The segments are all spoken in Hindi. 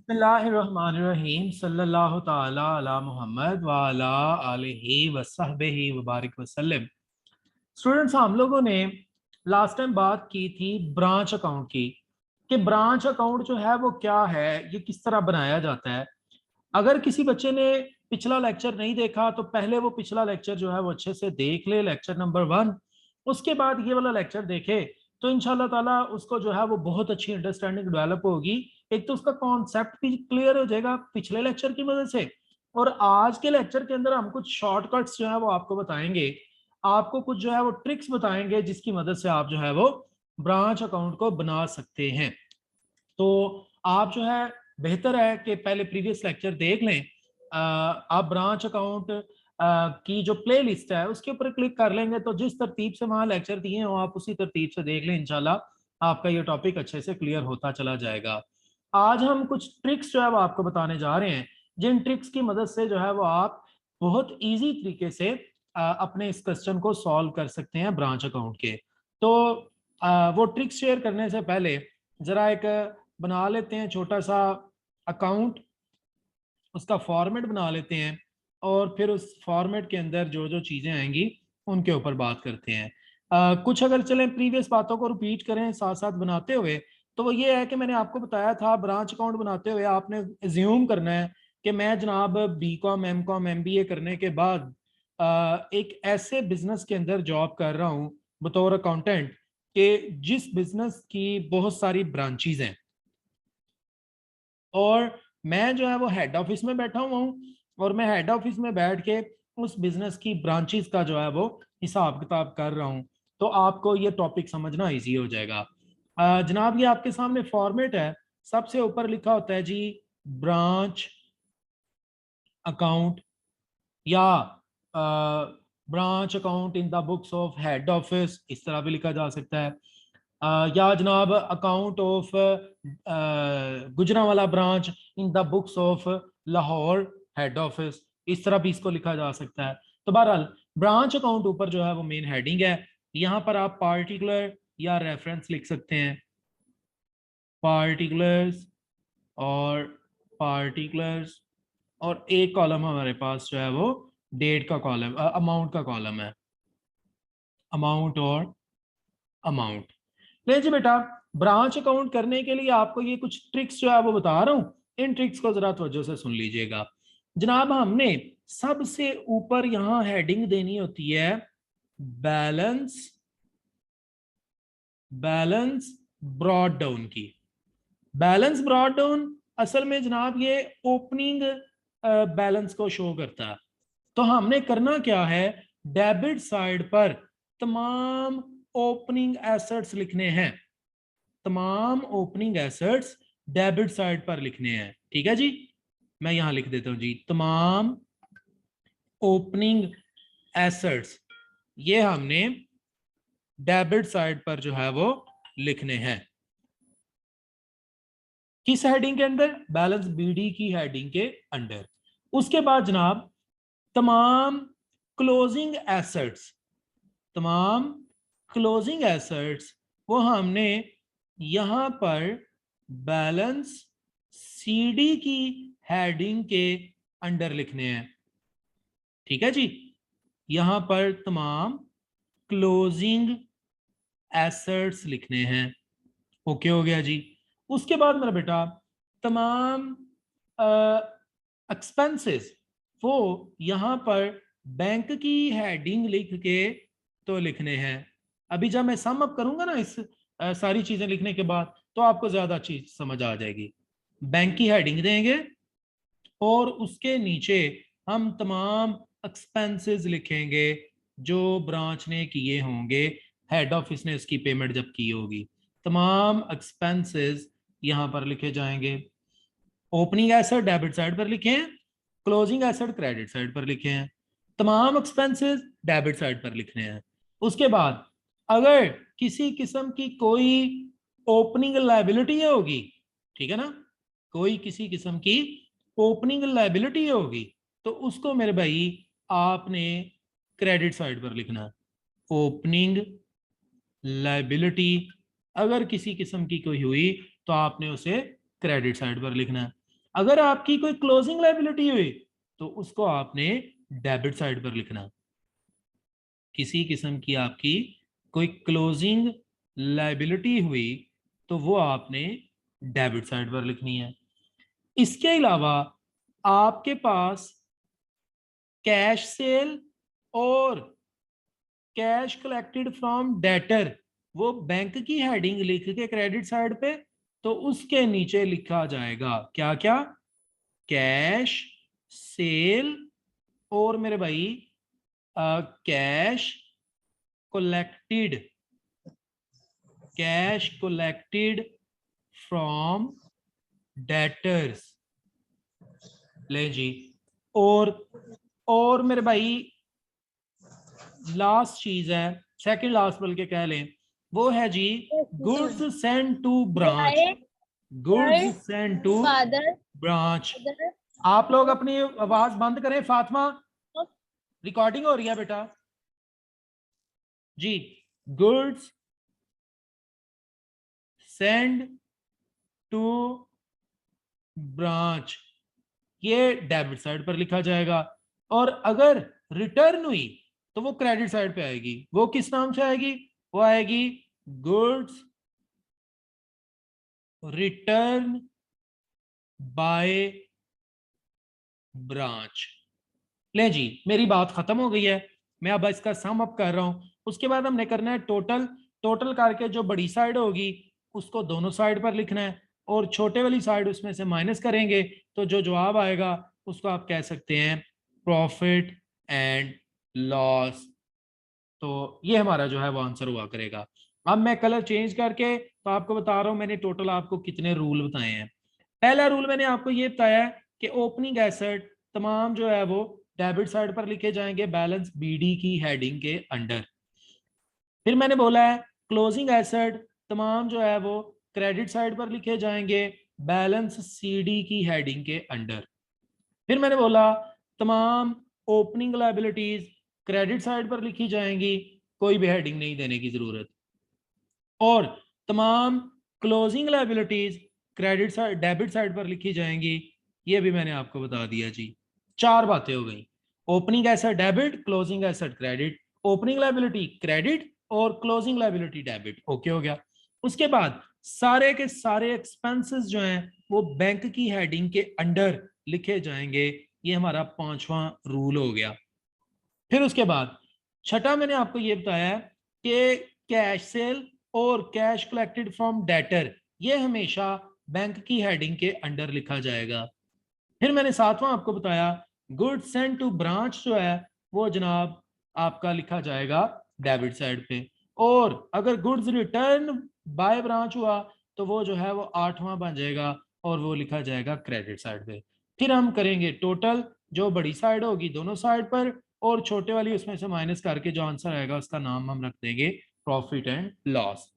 बिस्मिल्लाहिर्रहमानिर्रहीम सल्लल्लाहु ताला अला मुहम्मद व अला आलिहि व सहबिहि व बारिक वसल्लम। स्टूडेंट्स, हम लोगों ने लास्ट टाइम बात की थी ब्रांच अकाउंट की कि ब्रांच अकाउंट जो है वो क्या है, ये किस तरह बनाया जाता है। अगर किसी बच्चे ने पिछला लेक्चर नहीं देखा तो पहले वो पिछला लेक्चर जो है वो अच्छे से देख ले, लेक्चर नंबर 1। उसके बाद ये वाला लेक्चर देखे तो इंशाल्लाह ताला उसको जो है वो बहुत अच्छी अंडरस्टैंडिंग डेवलप होगी। एक तो उसका कॉन्सेप्ट भी क्लियर हो जाएगा पिछले लेक्चर की मदद से, और आज के लेक्चर के अंदर हम कुछ शॉर्टकट्स जो है वो आपको बताएंगे, आपको कुछ जो है वो ट्रिक्स बताएंगे जिसकी मदद से आप जो है वो ब्रांच अकाउंट को बना सकते हैं। तो आप जो है बेहतर है कि पहले प्रीवियस लेक्चर देख लें। आप ब्रांच अकाउंट की जो प्ले लिस्ट है उसके ऊपर क्लिक कर लेंगे तो जिस तरतीब से वहां लेक्चर दिए हैं आप उसी तरतीब से देख लें, इंशाल्लाह आपका ये टॉपिक अच्छे से क्लियर होता चला जाएगा। आज हम कुछ ट्रिक्स जो है वो आपको बताने जा रहे हैं, जिन ट्रिक्स की मदद से जो है वो आप बहुत ईजी तरीके से अपने इस क्वेश्चन को सॉल्व कर सकते हैं ब्रांच अकाउंट के। तो वो ट्रिक्स शेयर करने से पहले जरा एक बना लेते हैं छोटा सा अकाउंट, उसका फॉर्मेट बना लेते हैं और फिर उस फॉर्मेट के अंदर जो जो चीजें आएंगी उनके ऊपर बात करते हैं। कुछ अगर चलें प्रीवियस बातों को रिपीट करें साथ साथ बनाते हुए, तो वो ये है कि मैंने आपको बताया था ब्रांच अकाउंट बनाते हुए आपने एज्यूम करना है कि मैं जनाब B.Com M.Com MBA करने के बाद एक ऐसे बिजनेस के अंदर जॉब कर रहा हूँ बतौर अकाउंटेंट कि जिस बिजनेस की बहुत सारी ब्रांचेज हैं, और मैं जो है वो हेड ऑफिस में बैठा हुआ हूँ और मैं हेड ऑफिस में बैठ के उस बिजनेस की ब्रांचेस का जो है वो हिसाब किताब कर रहा हूँ। तो आपको ये टॉपिक समझना इजी हो जाएगा। जनाब ये आपके सामने फॉर्मेट है, सबसे ऊपर लिखा होता है जी ब्रांच अकाउंट या branch account in the books of head office, इस तरह भी लिखा जा सकता है। या जनाब account of Gujranwala branch in the books of Lahore head office, इस तरह भी इसको लिखा जा सकता है। तो बहरहाल ब्रांच अकाउंट ऊपर जो है वो मेन हेडिंग है, यहाँ पर आप पार्टिकुलर या रेफरेंस लिख सकते हैं, पार्टिकुलर्स और पार्टिकुलर्स, और एक कॉलम हमारे पास जो है वो डेट का कॉलम, अमाउंट का कॉलम है, अमाउंट और अमाउंट। ले जी बेटा, ब्रांच अकाउंट करने के लिए आपको ये कुछ ट्रिक्स जो है वो बता रहा हूं, इन ट्रिक्स को जरा तवज्जो से सुन लीजिएगा। जनाब हमने सबसे ऊपर यहां हेडिंग देनी होती है बैलेंस, बैलेंस ब्रॉड डाउन की। बैलेंस ब्रॉड डाउन असल में जनाब ये ओपनिंग बैलेंस को शो करता है। तो हमने करना क्या है, डेबिट साइड पर तमाम ओपनिंग एसेट्स लिखने हैं, तमाम ओपनिंग एसेट्स डेबिट साइड पर लिखने हैं। ठीक है जी, मैं यहां लिख देता हूं जी तमाम ओपनिंग एसेट्स, ये हमने डेबिट साइड पर जो है वो लिखने हैं। किस हेडिंग के अंदर, बैलेंस बीडी की हेडिंग के अंडर। उसके बाद जनाब तमाम क्लोजिंग एसेट्स, तमाम क्लोजिंग एसेट्स वो हमने यहां पर बैलेंस सीडी की हेडिंग के अंडर लिखने हैं। ठीक है जी, यहां पर तमाम क्लोजिंग एसेट्स लिखने हैं। ओके हो गया जी। उसके बाद मेरा बेटा तमाम एक्सपेंसेस वो यहां पर बैंक की हेडिंग लिख के तो लिखने हैं। अभी जब मैं सम अप करूंगा ना इस सारी चीजें लिखने के बाद तो आपको ज्यादा चीज समझ आ जाएगी। बैंक की हेडिंग देंगे और उसके नीचे हम तमाम एक्सपेंसेस लिखेंगे जो ब्रांच ने किए होंगे, हेड ऑफिस ने उसकी पेमेंट जब की होगी। तमाम एक्सपेंसेस यहां पर लिखे जाएंगे। ओपनिंग एसेट डेबिट साइड पर लिखे हैं, क्लोजिंग एसेट क्रेडिट साइड पर लिखे हैं, तमाम एक्सपेंसेस डेबिट साइड पर लिखने हैं। उसके बाद अगर किसी किस्म की कोई ओपनिंग लायबिलिटी होगी, ठीक है ना, कोई किसी किस्म की ओपनिंग लायबिलिटी होगी तो उसको मेरे भाई आपने क्रेडिट साइड पर लिखना है। ओपनिंग लायबिलिटी अगर किसी किस्म की कोई हुई तो आपने उसे क्रेडिट साइड पर लिखना है। अगर आपकी कोई क्लोजिंग लायबिलिटी हुई तो उसको आपने डेबिट साइड पर लिखना। किसी किस्म की आपकी कोई क्लोजिंग लायबिलिटी हुई तो वो आपने डेबिट साइड पर लिखनी है। इसके अलावा आपके पास कैश सेल और कैश कलेक्टेड फ्रॉम डेटर, वो बैंक की हेडिंग लिख के क्रेडिट साइड पे, तो उसके नीचे लिखा जाएगा क्या क्या, कैश सेल और मेरे भाई cash collected, cash collected from debtors। ले जी, और मेरे भाई लास्ट चीज है, सेकंड लास्ट बल्कि कह लें, वो है जी goods send to branch. Goods send to branch. आप लोग अपनी आवाज बंद करें, फातिमा रिकॉर्डिंग हो रही है बेटा जी। गुड्स सेंड टू ब्रांच, ये डेबिट साइड पर लिखा जाएगा। और अगर रिटर्न हुई तो वो क्रेडिट साइड पे आएगी। वो किस नाम से आएगी, वो आएगी गुड्स रिटर्न बाय ब्रांच। ले जी, मेरी बात खत्म हो गई है, मैं अब इसका सम अप कर रहा हूं। उसके बाद हमने करना है टोटल। टोटल करके जो बड़ी साइड होगी उसको दोनों साइड पर लिखना है, और छोटे वाली साइड उसमें से माइनस करेंगे तो जो जवाब आएगा उसको आप कह सकते हैं प्रॉफिट एंड लॉस। तो ये हमारा जो है वो आंसर हुआ करेगा। अब मैं कलर चेंज करके तो आपको बता रहा हूं मैंने टोटल आपको कितने रूल बताए हैं। पहला रूल मैंने आपको ये बताया कि ओपनिंग एसेट तमाम जो है वो डेबिट साइड पर लिखे जाएंगे बैलेंस बीडी की हेडिंग के अंडर। फिर मैंने बोला है क्लोजिंग एसेट तमाम जो है वो क्रेडिट साइड पर लिखे जाएंगे बैलेंस सीडी की हेडिंग के अंडर। फिर मैंने बोला तमाम ओपनिंग लायबिलिटीज क्रेडिट साइड पर लिखी जाएंगी, कोई भी हेडिंग नहीं देने की जरूरत। और तमाम closing liabilities credit side debit side पर लिखी जाएंगी, ये भी मैंने आपको बता दिया जी। चार बातें हो गई, opening asset debit, closing asset credit, opening liability credit और क्लोजिंग लायबिलिटी डेबिट। ओके हो गया। उसके बाद सारे के सारे एक्सपेंसेस जो हैं वो बैंक की हेडिंग के अंडर लिखे जाएंगे। ये हमारा पांचवा रूल हो गया। फिर उसके बाद छठा मैंने आपको ये बताया कि कैश सेल और कैश कलेक्टेड फ्रॉम डेटर ये हमेशा बैंक की हेडिंग के अंडर लिखा जाएगा। फिर मैंने सातवां आपको बताया गुड्स सेंड टू ब्रांच जो है वो जनाब आपका लिखा जाएगा डेबिट साइड पे, और अगर गुड्स रिटर्न बाय ब्रांच हुआ तो वो जो है वो आठवां बन जाएगा और वो लिखा जाएगा क्रेडिट साइड पे। फिर हम करेंगे टोटल, जो बड़ी साइड होगी दोनों साइड पर, और छोटे वाली उसमें से माइनस करके जो आंसर आएगा उसका नाम हम रख देंगे प्रॉफिट एंड लॉस।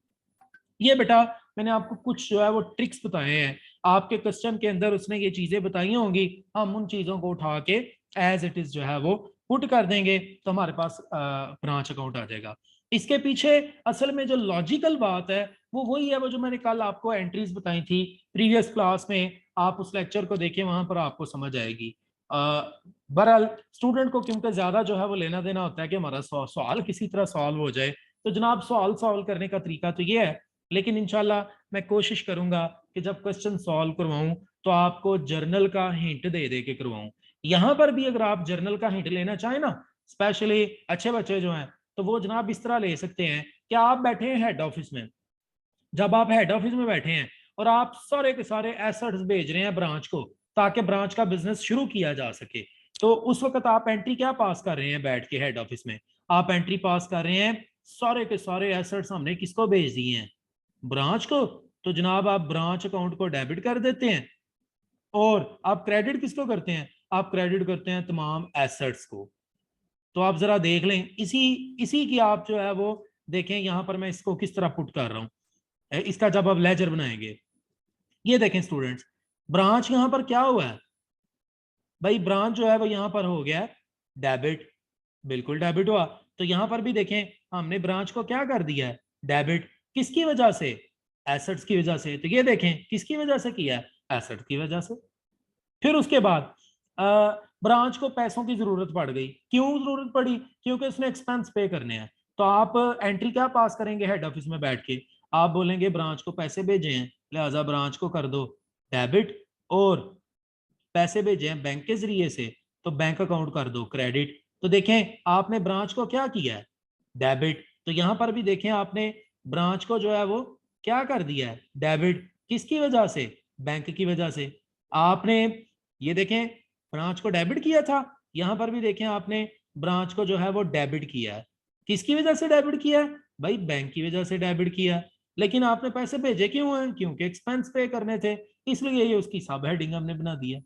ये बेटा मैंने आपको कुछ जो है वो ट्रिक्स बताए हैं, आपके क्वेश्चन के अंदर उसने ये चीजें बताई होंगी, हम उन चीजों को उठा के एज इट इज जो है वो पुट कर देंगे तो हमारे पास ब्रांच अकाउंट आ जाएगा। इसके पीछे असल में जो लॉजिकल बात है वो वही है, वो जो मैंने कल आपको एंट्रीज बताई थी प्रीवियस क्लास में, आप उस लेक्चर को देखिए, वहां पर आपको समझ आएगी। बहरहाल स्टूडेंट को क्योंकि ज्यादा जो है वो लेना देना होता है कि हमारा सवाल किसी तरह सॉल्व हो जाए, तो जनाब सवाल सॉल्व करने का तरीका तो ये है। लेकिन इंशाल्लाह मैं कोशिश करूंगा कि जब क्वेश्चन सॉल्व करवाऊं तो आपको जर्नल का हिंट दे दे के करवाऊं। यहां पर भी अगर आप जर्नल का हिंट लेना चाहें ना, स्पेशली अच्छे बच्चे जो हैं, तो वो जनाब इस तरह ले सकते हैं कि आप बैठे हैं हेड ऑफिस में, जब आप हेड ऑफिस में बैठे हैं और आप सारे के सारे एसेट्स भेज रहे हैं ब्रांच को ताकि ब्रांच का बिजनेस शुरू किया जा सके, तो उस वक्त आप एंट्री क्या पास कर रहे हैं बैठ के हेड ऑफिस में, आप एंट्री पास कर रहे हैं सारे के सारे एसेट्स हमने किसको भेज दिए हैं, ब्रांच को। तो जनाब आप ब्रांच अकाउंट को डेबिट कर देते हैं, और आप क्रेडिट किसको करते हैं, आप क्रेडिट करते हैं तमाम एसेट्स को। तो आप जरा देख लें, इसी इसी की आप जो है वो देखें, यहां पर मैं इसको किस तरह पुट कर रहा हूं, इसका जब आप लेजर बनाएंगे। ये देखें स्टूडेंट्स, ब्रांच यहां पर क्या हुआ है भाई, ब्रांच जो है वो यहां पर हो गया डेबिट, बिल्कुल डेबिट हुआ। तो यहां पर भी देखें हमने ब्रांच को क्या कर दिया है, डेबिट। किसकी वजह से, एसेट्स की वजह से। तो ये देखें किसकी वजह से किया है, एसेट्स की वजह से। फिर उसके बाद ब्रांच को पैसों की जरूरत पड़ गई। क्यों जरूरत पड़ी? क्योंकि उसने एक्सपेंस पे करने हैं। तो आप एंट्री क्या पास करेंगे हेड ऑफिस में बैठ के? आप बोलेंगे ब्रांच को पैसे भेजे हैं, लिहाजा ब्रांच को कर दो डेबिट, और पैसे भेजे हैं बैंक के जरिए से, तो बैंक अकाउंट कर दो क्रेडिट। तो देखें आपने ब्रांच को क्या किया है, डेबिट। तो यहां पर भी देखें आपने ब्रांच को जो है वो क्या कर दिया है, डेबिट। किसकी वजह से? बैंक की वजह से। आपने ये देखें ब्रांच को डेबिट किया था, यहां पर भी देखें आपने ब्रांच को जो है वो डेबिट किया है। किसकी वजह से डेबिट किया है? भाई बैंक की वजह से डेबिट किया है। लेकिन आपने पैसे भेजे क्यों हैं? क्योंकि एक्सपेंस पे करने थे, इसलिए ये उसकी सब हेडिंग हमने बना दी है।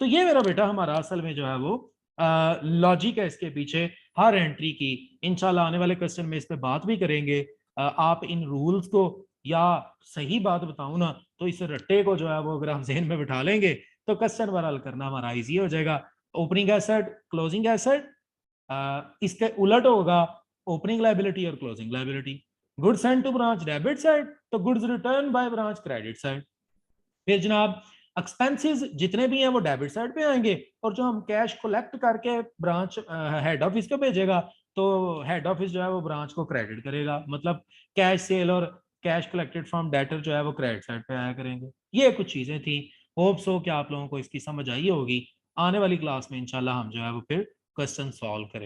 तो ये मेरा बेटा हमारा असल में जो है वो लॉजिक है इसके पीछे हर एंट्री की। इंशाल्लाह आने वाले क्वेश्चन में इस पे बात भी करेंगे। आप इन रूल्स को, या सही बात बताऊं ना तो इस रट्टे को जो है वो अगर हम जहन में बिठा लेंगे तो क्वेश्चन पर हल करना हमारा इजी हो जाएगा। ओपनिंग एसेट, क्लोजिंग एसेट, इसके उलट होगा ओपनिंग लाइबिलिटी और closing liability. Goods send to branch debit side, तो goods return by branch credit side. फिर जनाब एक्सपेंसेस जितने भी हैं वो डेबिट साइड पे आएंगे, और जो हम कैश कलेक्ट करके ब्रांच हेड ऑफिस को भेजेगा तो हेड ऑफिस जो है वो ब्रांच को क्रेडिट करेगा। मतलब कैश सेल और कैश कलेक्टेड फ्रॉम डेटर जो है वो क्रेडिट साइड पे आया करेंगे। ये कुछ चीजें थी। होप सो कि आप लोगों को इसकी समझ आई होगी। आने वाली क्लास में इंशाल्लाह हम जो है वो फिर क्वेश्चन सॉल्व करेंगे।